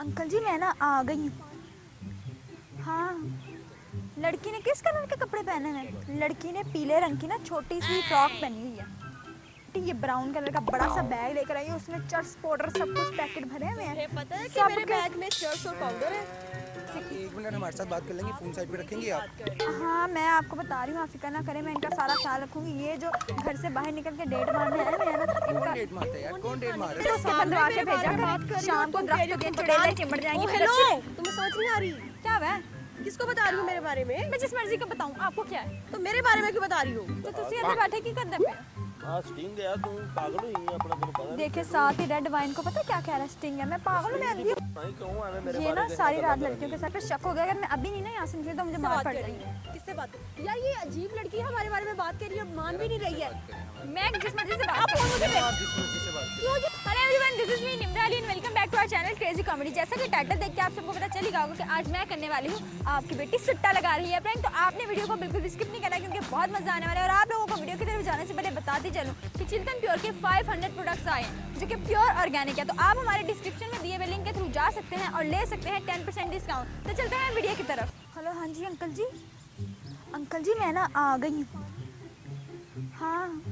Uncle जी मैं ना आ गई हूँ। हाँ, लड़की ने किस कलर के कपड़े पहने हैं? लड़की ने पीले रंग की ना छोटी सी फ्रॉक पहनी हुई है। ये ब्राउन कलर का बड़ा सा बैग लेकर आई है, उसमें चर्च पाउडर सब कुछ पैकेट भरे हुए हैं। पता है कि मेरे बैग में चर्च और पाउडर है। एक मिनट हमारे साथ बात कर लेंगे, फोन साइड पे रखेंगे आप। हाँ मैं आपको बता रही हूँ, आप फिक्र ना करें, मैं इनका सारा ख्याल रखूंगी। ये जो घर से बाहर निकल के डेट मारने आए हैं ना, इनका डेट मारते हैं यार, कौन डेट मार रहा तो है? उसके बनवा के भेजा करें। शाम को दरख्त के चुड़ैलें चिमड़ जाएंगी। हेलो, तुम्हें समझ नहीं आ रही? क्या हुआ? किसको बता रही हूँ मेरे बारे में? मैं जिस मर्जी का बताऊँ, आपको क्या है? तो मेरे बारे में क्यों बता रही हो? तो तुसी इधर बैठे की करने पे? हाँ स्टिंग है यार, तुम पागल हुई है अपना, तेरे पता देखिए साथ ही रेड वाइन को पता क्या कह रहा है, स्टिंग है। मैं पागल हूँ, मैं अंधी हूँ। नहीं कहूँ मैं मेरे ये बारे ना में सारी रात लड़कियों के साथ पे शक हो गया। अगर मैं अभी नहीं ना यहाँ से निकली तो मुझे मार पड़ जाएगी। किससे बात? यार ये अजीब लड़की हमारे बारे में बात कर रही है, मान भी नहीं रही है। मैं जिस मर्जी से बात करूँ मुझे आप जिस मर्जी से बात करें। Hello everyone, this is me Nimra Ali and welcome back to our channel crazy comedy. जैसा कि टाइटल देख के आप सबको पता चल ही गया होगा कि आज मैं करने वाली हूँ आपकी बेटी सुट्टा लगा रही है प्रैंक। तो आपने वीडियो को बिल्कुल भी स्किप नहीं करना क्योंकि बहुत मजा आने वाला है। और आप लोगों को वीडियो की तरफ जाने से पहले बताती चलूँ कि चिल्टन प्योर के 500 प्रोडक्ट्स आए हैं जो कि प्योर ऑर्गेनिक है। तो आप हमारे डिस्क्रिप्शन में दिए हुए लिंक के थ्रू जा सकते हैं और ले सकते हैं 10% डिस्काउंट। तो चलते हैं वीडियो की तरफ। हेलो, हाँ जी अंकल जी। अंकल जी मैं ना आ गई हूँ। हाँ,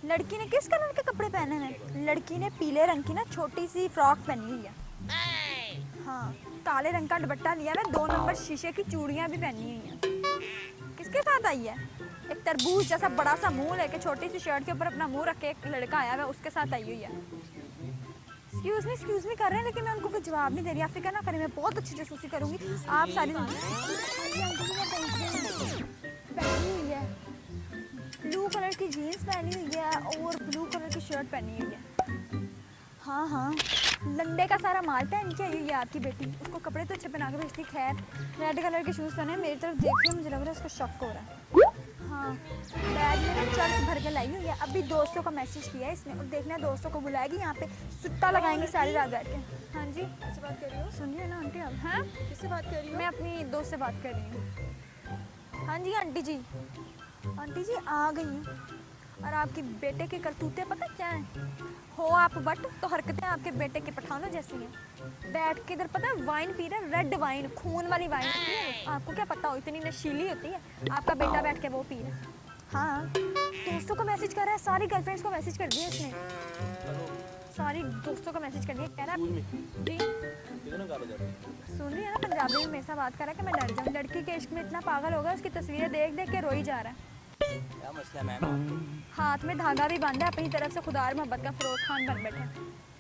लड़की ने किस कलर के कपड़े पहने हैं? लड़की ने पीले रंग की ना छोटी सी फ्रॉक पहनी हुई है। हाँ, काले रंग का दुपट्टा लिया है, 2 नंबर शीशे की चूड़ियाँ भी पहनी हुई हैं। किसके साथ आई है? एक तरबूज जैसा बड़ा सा मुंह लेके छोटी सी शर्ट के ऊपर अपना मुंह रख के एक लड़का आया हुआ, उसके साथ आई हुई है। एक्सक्यूज मी कर रहे हैं लेकिन मैं उनको कोई जवाब नहीं दे रही। आप फिक्र ना करें, मैं बहुत अच्छी जासूसी करूंगी। आप सारी पहनी हुई है, ब्लू कलर की जीन्स पहनी हुई है और ब्लू कलर की शर्ट पहनी हुई है। हाँ हाँ, लंडे का सारा माल पहन के आई हुई है आपकी बेटी। उसको कपड़े तो अच्छे पहना के भेजती। खैर, रेड कलर के शूज़ पहने, मेरी तरफ देख के मुझे लग रहा है उसको शक हो रहा है। हाँ, बैग में ना चर्च भर के लाई हुई है। अभी दोस्तों का मैसेज किया है इसने और देखना दोस्तों को बुलाएगी, यहाँ पे सुट्टा लगाएंगे सारी रात बैठ के। हाँ जी, किससे बात कर रही हो? सुनिए ना आंटी आप। हाँ, किससे बात कर रही हो? मैं अपनी दोस्त से बात कर रही हूँ। हाँ जी आंटी जी, आंटी जी आ गई हूँ। और आपके बेटे के करतूते पता क्या है? हो आप बट तो हरकतें आपके बेटे के पठानों जैसी हैं। बैठ के इधर पता है वाइन पी रहे, रेड वाइन, खून वाली वाइन होती है। आपको क्या पता हो, इतनी नशीली होती है। आपका बेटा बैठ के वो पी रहा है। हाँ, दोस्तों को मैसेज कर रहा है, सारी गर्लफ्रेंड्स को मैसेज कर दिया इसने। सारी दोस्तों को मैसेज कर दिया, कह रहा है जी कितने काले जाते हैं? सुन रही है ना, पंजाबी में मेरे साथ बात कर रहा है कि मैं डर जाऊँ। लड़की के इश्क में इतना पागल होगा, उसकी तस्वीरें देख देख के रो ही जा रहा है। क्या मसला है मैम? हाथ में धागा भी बांधा, अपनी तरफ से खुदा और मोहब्बत का फिरोज खान बन बैठा।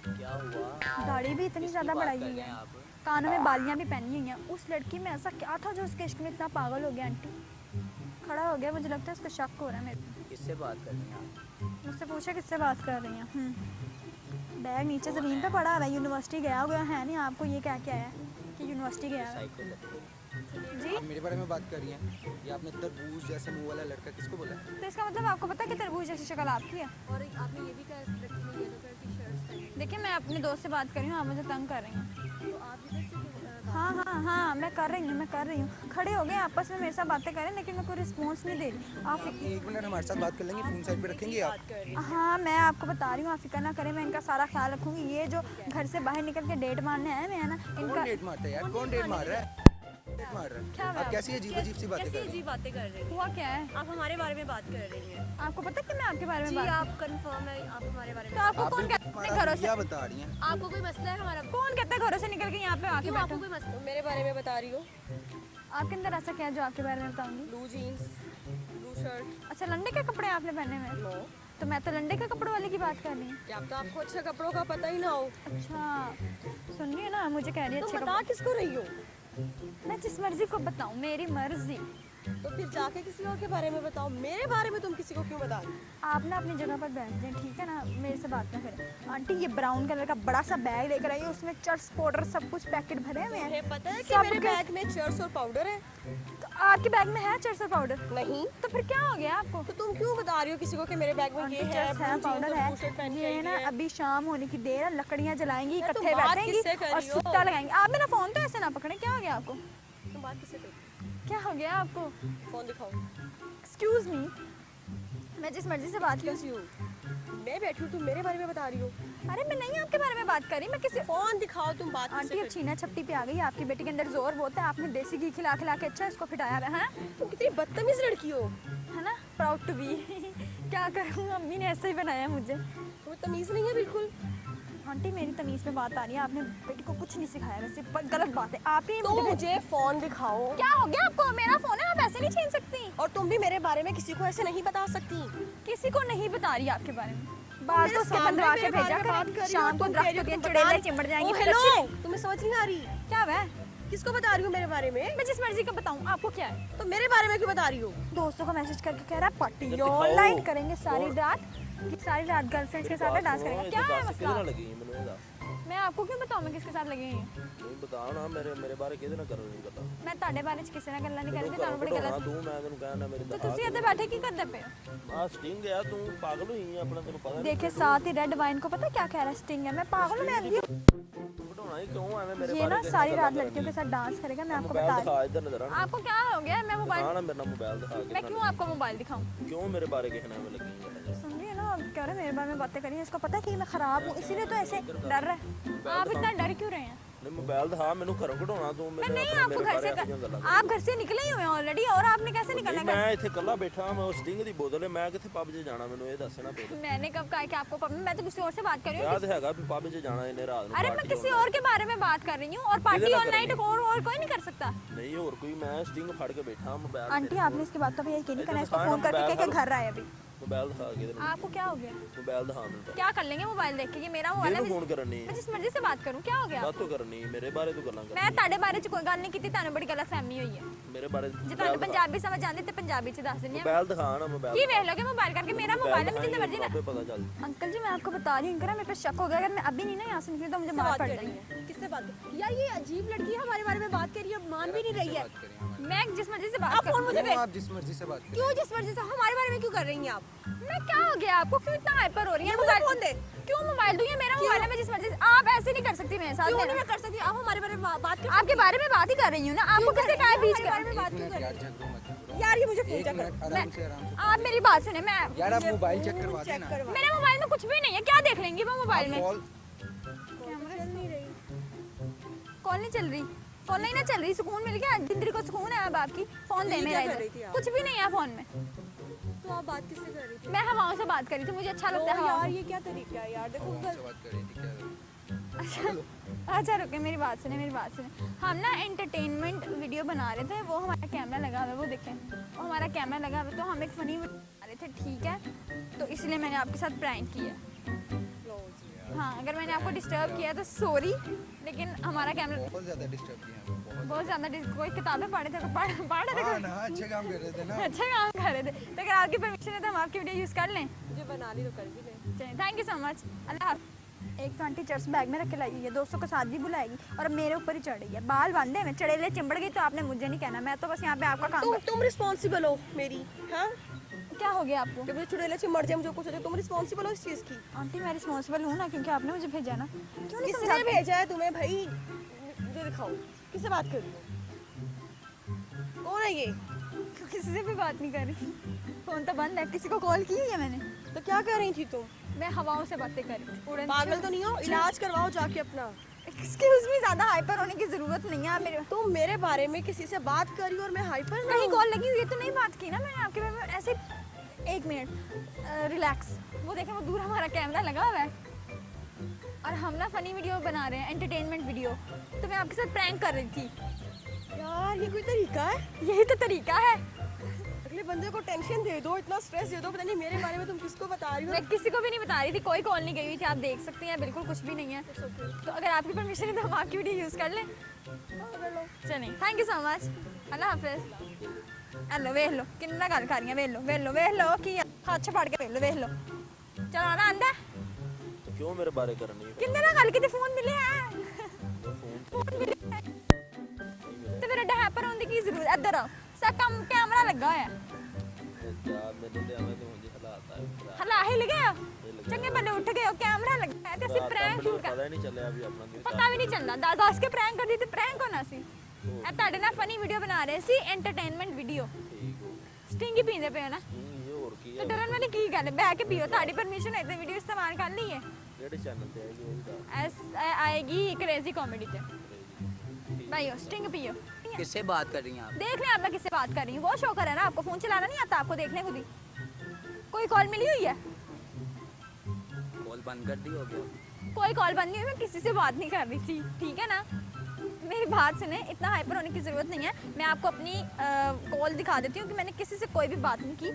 क्या हुआ? दाढ़ी भी इतनी ज़्यादा बढ़ाई हुई है, कानों में बालियाँ भी पहनी हुई हैं। उस लड़की में ऐसा क्या था जो उसके इश्क में इतना पागल हो गया? आंटी खड़ा हो गया, मुझे लगता है उसको शक हो रहा है मेरे को। किससे बात कर रही हैं आप? मुझसे पूछा किससे बात कर रही हैं। बैग नीचे ज़मीन पे पड़ा हुआ है, यूनिवर्सिटी गया हुआ है नहीं। आपको ये क्या क्या है कि यूनिवर्सिटी गया हुआ है? जी, आप मेरे बारे में बात कर रही हैं। ये आपने तरबूज जैसे मुंह वाला लड़का किसको बोला है? तो इसका मतलब आपको पता है कि तरबूज जैसी शक्ल आपकी है? और आपने ये भी कहा लड़की ने येलो कलर की शर्ट्स पहनी। देखिए मैं अपने दोस्त से बात कर रही हूँ, आप मुझे तंग कर रही हैं। तो आप इधर से हाँ, मैं कर रही हूँ। खड़े हो गए आपस में मेरे साथ बातें करें, लेकिन मैं कोई रिस्पॉन्स नहीं दे रही। आप एक मिनट हमारे साथ बात कर लेंगे, फोन साइड पे रखेंगे आप। हाँ मैं आपको बता रही हूँ, आप फिक्र ना करें, मैं इनका सारा ख्याल रखूंगी। ये जो घर से बाहर निकल के डेट मारने आए हैं ना, कौन इनका डेट मारता है यार? कौन डेट मार रहा है? डेट मार रहा क्या है? हुआ? आप कैसी अजीब अजीब सी बातें कर रही अजीब बातें कर रही हैं। हुआ क्या है? आप हमारे बारे में बात कर रही हैं। आपको पता है कि मैं आपके बारे में जी, बात आप कंफर्म है आप हमारे बारे तो में? आपको आप कौन बिल्कुल कहता है हमारा घरों से? क्या बता रही हैं? आपको कोई मसला है हमारा? कौन कहता है घरों से निकल के यहाँ पे आके क्यों बैठो? आपको कोई मसला? मेरे बारे में बता रही हो? आपके अंदर ऐसा क्या है जो आपके बारे में बताऊंगी? Blue jeans, blue shirt. अच्छा, लंडे के कपड़े आपने पहने हुए हैं? नो, तो मैं तो लंडे के कपड़ों वाली की बात कर रही हूँ। क्या तो आपको अच्छे कपड़ों का पता ही ना हो? अच्छा सुनिए ना, मुझे कह रही है तुम अच्छे बता किसको रही हो? कपड़े। मैं जिस मर्जी को बताऊँ, मेरी मर्जी। तो फिर जाके किसी और के बारे में बताओ। मेरे बारे में तुम किसी को क्यों बता रही हो? आप ना अपनी जगह पर बैठ जाएं, ठीक है ना, मेरे से बात ना करें। आंटी ये ब्राउन कलर का बड़ा सा बैग लेकर आई है, उसमें चर्च पाउडर सब कुछ पैकेट भरे हुए हैं। तुम्हें पता है कि सब मेरे के- बैग में चर्च और पाउडर है? तो आपके बैग में है चर्च और पाउडर? नहीं। तो फिर क्या हो गया आपको? तो तुम क्यों बता रही हो किसी को कि मेरे बैग में आंटी ये है, चर्च है, blue jeans पाउडर और है। blue shirt पहन के ये आई ना है? अभी शाम होने की देर है, लकड़ियाँ जलाएंगी, यार, तुम इकट्ठे बात बैठेंगी किससे कर और रही हो? सुट्टा लगाएंगी। आप मेरा फोन तो ऐसे ना पकड़े, क्या हो गया आपको? तुम बात किससे कर रही क्या हो गया आपको? हो? फोन दिखाओ। एक्सक्यूज मी, मैं जिस मर्जी से बात कर। Excuse you. मैं बैठी हूँ, तुम मेरे बारे में बता रही हो? अरे मैं नहीं आपके बारे में बात कर रही, मैं किसी फोन दिखाओ, तुम बात आंटी अब छीना छपटी पे आ गई। आपकी बेटी के अंदर जोर बहुत है, आपने देसी घी खिला खिला के अच्छा इसको फिटाया है ना? तुम कितनी बदतमीज लड़की हो, है ना? Proud to be. क्या करूँ, अम्मी ने ऐसे ही बनाया मुझे। तुम्हें तमीज नहीं है बिल्कुल। आंटी मेरी तमीज पे बात आ रही है, आपने बेटी को कुछ नहीं सिखाया, वैसे गलत बात है। आप ही तो मुझे फोन दिखाओ। क्या हो गया आपको? मेरा फोन है, आप ऐसे नहीं छीन सकती। और तुम भी मेरे बारे में किसी को ऐसे नहीं बता सकती। किसी को नहीं बता रही आपके बारे में। बात तो उसके सामने बंधवा के मेरे बारे भेजा में बात करें, कर रही शाम हो, को तुम दरख्त कह रही हो, पे तुम चुड़ैलें बता- चिमड़ जाएंगी। ओ, फिर हेलो, अच्छी- तुम्हें समझ नहीं आ रही? क्या है? किसको बता रही हो मेरे बारे में? मैं जिस मर्जी का बताऊं, आपको क्या है? तो मेरे बारे में क्यों बता रही हो? दोस्तों को मैसेज करके कह रहा है पार्टी दिखाओ। ऑनलाइन करेंगे सारी रात, गर्लफ्रेंड्स के साथ डांस करेंगे। क्या है किधर मसला? लगी है मैंने दस मैं आपको क्यों बताऊं मैं किसके साथ लगी हूं? नहीं बताओ ना, मेरे बारे किधर ना करो नहीं पता मैं ਤੁਹਾਡੇ ਬਾਰੇ ਚ ਕਿਸੇ ਨਾਲ ਗੱਲਾਂ ਨਹੀਂ ਕਰਦੀ, ਤੁਹਾਨੂੰ ਬੜੀ ਹਾਂ ਗਲਤ। ਤੂੰ ਮੈਂ ਤੈਨੂੰ ਕਹਿਣਾ ਮੇਰੀ तो ਤੁਸੀਂ ਇੱਥੇ ਬੈਠੇ ਕੀ ਕਰਦੇ ਪਏ ਹੋ? ਆ ਸਟਿੰਗ ਆ, ਤੂੰ ਪਾਗਲ ਹੋਈ ਆ ਆਪਣਾ, ਤੈਨੂੰ ਪਤਾ देखिए साथ ही रेड वाइन को पता है क्या कह रहा है? स्टिंग है। मैं पागल हूं, मैं अंधी हूं। बढ़ाना ही क्यों एਵੇਂ मेरे ये बारे ना सारी रात लड़कियों के साथ डांस करेगा, मैं आपको बता मोबाइल रही दिखा इधर नजर हूं। आपको क्या हो गया है? मैं मोबाइल, दिखा ना मेरा मोबाइल दिखा के मैं क्यों आपको मोबाइल दिखाऊं? क्यों मेरे बारे कहना में लगी है? सुन रही है ना, अब कह रहे मेरे बारे में बातें करी हैं। इसको पता है कि मैं खराब हूँ, इसीलिए तो ऐसे डर रहा है। आप इतना डर क्यों रहे हैं? नहीं मोबाइल दिखा, मैंने घरों कढाਉਣਾ ਤੂੰ मैं ਮੇਰੇ नहीं आपको घर से आप घर से निकले ही हुए हैं ऑलरेडी, और आपने कैसे निकलना है? ਮੈਂ ਇੱਥੇ ਇਕੱਲਾ ਬੈਠਾ ਮੈਂ ਉਸ ਸਟਿੰਗ ਦੀ ਬੋਤਲ ਹੈ, ਮੈਂ ਕਿੱਥੇ ਪੱਬ 'ਚ ਜਾਣਾ ਮੈਨੂੰ ਇਹ ਦੱਸਣਾ ਪਏਗਾ। मैंने कब कहा कि आपको मैं तो किसी और से बात कर रही हूँ। ਯਾਦ ਹੈਗਾ ਵੀ ਪੱਬ 'ਚ ਜਾਣਾ ਇਹਨੇ ਰਾਤ ਨੂੰ अरे मैं किसी और के बारे में बात कर रही हूँ, और पार्टी किधर ऑल कर नाइट रही और कोई नहीं कर सकता। ਨਹੀਂ ਹੋਰ ਕੋਈ, मैं स्टिंग ਫੜ ਕੇ बैठा मोबाइल आंटी आपने इसके बाद तो भैया यकीन नहीं करना, इसको दिखाना फोन करके मोबाइल कह के घर आए अभी। मोबाइल दिखा के इधर आपको क्या हो गया? मोबाइल दिखा ਮੈਨੂੰ क्या कर लेंगे मोबाइल देख के? ये मेरा मोबाइल है, ਇਹਨੂੰ ਫੋਨ ਕਰਨੀ मैं जिस मर्जी से बात करूं। क्या हो गया? ਬਾਤ ਤੋਂ ਕਰਨੀ ਮੇਰੇ ਬਾਰੇ ਤੂੰ ਗੱਲਾਂ ਕਰ मैं ਤੁਹਾਡੇ ਬਾਰੇ ਚ ਕੋਈ ਗੱਲ ਨਹੀਂ ਕੀਤੀ, ਤੁਹਾਨੂੰ ਬੜੀ ਗਲਤਫਹਿਮੀ ਹੋਈ ਹੈ। ਮੇਰੇ ਬਾਰੇ ਜੇ ਤੁਹਾਨੂੰ ਪੰਜਾਬੀ ਸਮਝ ਆਉਂਦੀ ਤੇ ਪੰਜਾਬੀ ਚ ਦੱਸ ਦਿੰਦੀ ਹਾਂ। मोबाइल दिखा ना मोबाइल ਕੀ ਵੇਖ ਲੋਗੇ मोबाइल करके? मेरा मोबाइल है, मैं जितना मर्जी ना। आपको पता चल अंकल जी मैं आपको बता रही हूँ, इनका ना मेरे पे शक हो गया, अगर मैं अभी नहीं ना यहाँ से निकली तो मुझे मार पड़ जाएगी। किससे बात कर? यार ये अजीब लड़की है, हमारे बारे में बात कर रही है, मान भी नहीं रही है। बात करें हमारे। मैं जिस मर्जी से बात आप फोन करूं। मुझे क्यों आप जिस मर्जी से बात करें? क्यों जिस वजह से हमारे बारे में क्यों कर रही हैं आप? मैं क्या हो गया आपको? क्यों इतना हाइपर हो रही है? ये मुझे फोन दे। क्यों मोबाइल दूं? ये मेरा मोबाइल है, मैं जिस मर्जी से। आप ऐसे नहीं कर सकती मेरे साथ। क्यों मेरा- नहीं मैं कर सकती? आप हमारे बारे में बात कर। आपके बारे में बात ही कर रही हूँ ना, आपको किससे कहा है बीच हमारे बारे में का? बात एक क्यों मिनट कर यार, रही झगड़ो मत करो। है? यार ये मुझे फोन एक चेक मिनट कर। आराम से आराम से। आप मेरी बात सुने। मैं यार आप मोबाइल चेक करवा देना। मेरे मोबाइल में कुछ भी नहीं है, क्या देख लेंगी वो मोबाइल में? कॉल चल नहीं रही। कॉल नहीं चल रही, कॉल नहीं ना चल रही, सुकून मिल गया जिंदगी को, सुकून है अब आपकी। फोन दे ये मेरा क्या कर रही थी इधर, आप? कुछ भी नहीं है फोन में। तो आप बात किससे कर रही थी? मैं हवाओं से बात कर रही थी, मुझे अच्छा लगता है तो हवाओं यार से। ये क्या तरीका है यार? देखो कौन से बात कर रही थी क्या? अच्छा रुके, मेरी बात सुने, मेरी बात सुने। हम ना एंटरटेनमेंट वीडियो बना रहे थे, वो हमारा कैमरा लगा हुआ है, वो देखें, वो हमारा कैमरा लगा हुआ है, तो हम एक फनी वीडियो बना रहे थे, ठीक है? तो इसलिए मैंने आपके साथ प्रैंक किया। लो जी। हाँ, अगर मैंने आपको डिस्टर्ब किया तो सॉरी, लेकिन हमारा कैमरा बहुत ज्यादा डिस्टर्ब किया हमें, बहुत। बहुत ज़्यादा कोई किताबें पढ़े थे, पढ़ रहे हाँ थे, ना, अच्छे काम कर रहे थे ना। अच्छा काम कर रहे थे। तो अगर आपकी परमिशन है तो हम आपकी वीडियो यूज़ कर लें? मुझे बना ली तो कर भी ले। चलिए, थैंक यू सो मच। अल्लाह हाफ़िज़। एक तो आंटी चर्च बैग में रख के लाई हुई है, दोस्तों के साथ भी बुलाएगी, और अब मेरे ऊपर ही चढ़ रही है। बाल बांधे में चढ़ेले चिंबड़ गई तो आपने मुझे नहीं कहना, मैं तो बस यहाँ पे आपका काम तुम रिस्पॉन्सिबल हो मेरी। हाँ, क्या हो गया आपको? जब मुझे चुड़ैले से मर जाए, मुझे कुछ हो जाए, तुम रिस्पॉन्सिबल हो इस चीज़ की। आंटी मैं रिस्पॉन्सिबल हूँ ना, क्योंकि आपने मुझे भेजा ना। क्यों नहीं किसने समझाती? भेजा है तुम्हें भाई? मुझे दिखाओ, किससे बात कर रही हो? कौन है ये? क्यों किसी से भी बात नहीं कर रही? फ़ोन तो बंद है। किसी को कॉल की है मैंने? तो क्या कर रही थी तुम? मैं हवाओं से बातें कर रही थी। उड़न पागल तो नहीं हो? इलाज करवाओ जाके अपना। एक्सक्यूज मी, ज़्यादा हाइपर होने की ज़रूरत नहीं है। आप मेरे तुम मेरे बारे में किसी से बात कर रही हो और मैं हाइपर कहीं कॉल लगी हुई है तो नहीं बात की ना मैंने आपके बारे में ऐसे। एक मिनट, रिलैक्स। वो देखें, वो दूर हमारा कैमरा लगा हुआ है, और हम ना फनी वीडियो बना रहे हैं, एंटरटेनमेंट वीडियो। तो मैं आपके साथ प्रैंक कर रही थी। यार ये कोई तरीका है? यही तो तरीका है। अगले बंदे को टेंशन दे दो, इतना स्ट्रेस दे दो, पता नहीं मेरे बारे में तुम किसको बता रही हो। मैं किसी को भी नहीं बता रही थी, कोई कॉल नहीं गई हुई थी, आप देख सकती हैं, बिल्कुल कुछ भी नहीं है। तो अगर आपकी परमिशन है तो हम आपकी वीडियो यूज़ कर लें? चलिए, थैंक यू सो मच। अल्लाह हाफिज़। हेलो वेख लो किन्ना गल कर रही है, वेख लो कि हाथ छपाड़ के वेख लो। चलो आना आंदा तो क्यों मेरे बारे करनी है? किन्ने ना गल की फोन मिले है, फोन फोन मिले है तो फिर एडा हैपर होने की जरूरत? इधर आओ, सा कम कैमरा लगा होया है, जा मैंने ते हमें तो मुझे हालात आए हला ही लगे हो, चंगे बंदे उठ गए हो, कैमरा लगा है ते ਅਸੀਂ प्रैंक शूट कर, पता ही नहीं चलिया अभी अपना दिन पता भी नहीं चलदा। दस के प्रैंक कर दी ते प्रैंक होना सी। ਇਹ ਤੁਹਾਡੇ ਨਾਲ ਫਨੀ ਵੀਡੀਓ ਬਣਾ ਰਹੇ ਸੀ, ਐਂਟਰਟੇਨਮੈਂਟ ਵੀਡੀਓ। ठीक हो ਸਟਿੰਗ ਹੀ ਪੀਂਦੇ ਪਏ ਹੋ ਨਾ, ये और की ਤੇ है ਡਰਨ ਵਾਲੀ ਕੀ ਗੱਲ ਹੈ? ਬਹਿ ਕੇ ਪੀਓ, ਤੁਹਾਡੀ ਪਰਮਿਸ਼ਨ ਹੈ ਤੇ ਵੀਡੀਓ ਇਸਤੇਮਾਲ ਕਰ ਲਈਏ। ਕਿਹੜੇ ਚੈਨਲ ਤੇ ਆਏਗੀ ਉਹ ਵੀ ਦੱਸ। आएगी क्रेजी कॉमेडी पे भाई स्टिंग पियो किससे बात कर रही हैं आप? देख लें आप मैं किससे बात कर रही हूँ वो शो कर है ना आपको फ़ोन चलाना नहीं आता आपको देख लें खुद ही कोई कॉल मिली हुई है कॉल बंद कर दी हो गया? कोई कॉल बंद नहीं हुई मैं किसी से बात नहीं कर रही थी ठीक है ना मेरी बात सुने इतना हाइपर होने की ज़रूरत नहीं है मैं आपको अपनी कॉल दिखा देती हूँ कि मैंने किसी से कोई भी बात नहीं की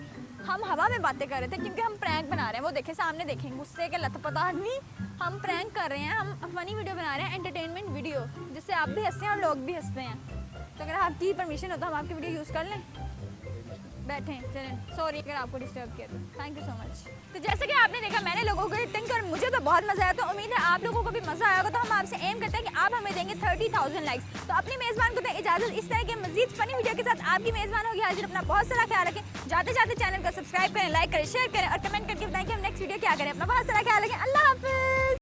हम हवा में बातें कर रहे थे क्योंकि हम प्रैंक बना रहे हैं वो देखें सामने देखें गुस्से के लथपथ आदमी हम प्रैंक कर रहे हैं हम फनी वीडियो बना रहे हैं एंटरटेनमेंट वीडियो जिससे आप भी हंसते हैं और लोग भी हंसते हैं तो अगर आपकी परमिशन हो तो हम आपकी वीडियो यूज़ कर लें बैठे चलें सॉरी अगर आपको डिस्टर्ब किया तो थैंक यू सो मच तो जैसे कि आपने देखा मैंने लोगों को थिंक और मुझे तो बहुत मज़ा आया तो उम्मीद है आप लोगों को भी मज़ा आएगा तो हम आपसे एम करते हैं कि आप हमें देंगे 30,000 लाइक्स तो अपनी मेज़बान को दें इजाज़त इस तरह के मजीद फनी वीडियो के साथ आपकी मेज़बान होगी हाजिर अपना बहुत सारा ख्याल रखें जाते जाते चैनल को सब्सक्राइब करें लाइक करें शेयर करें और कमेंट करके बताएं कि हम नेक्स्ट वीडियो क्या करें अपना बहुत सारा ख्याल रखें अल्लाह हाफिज़।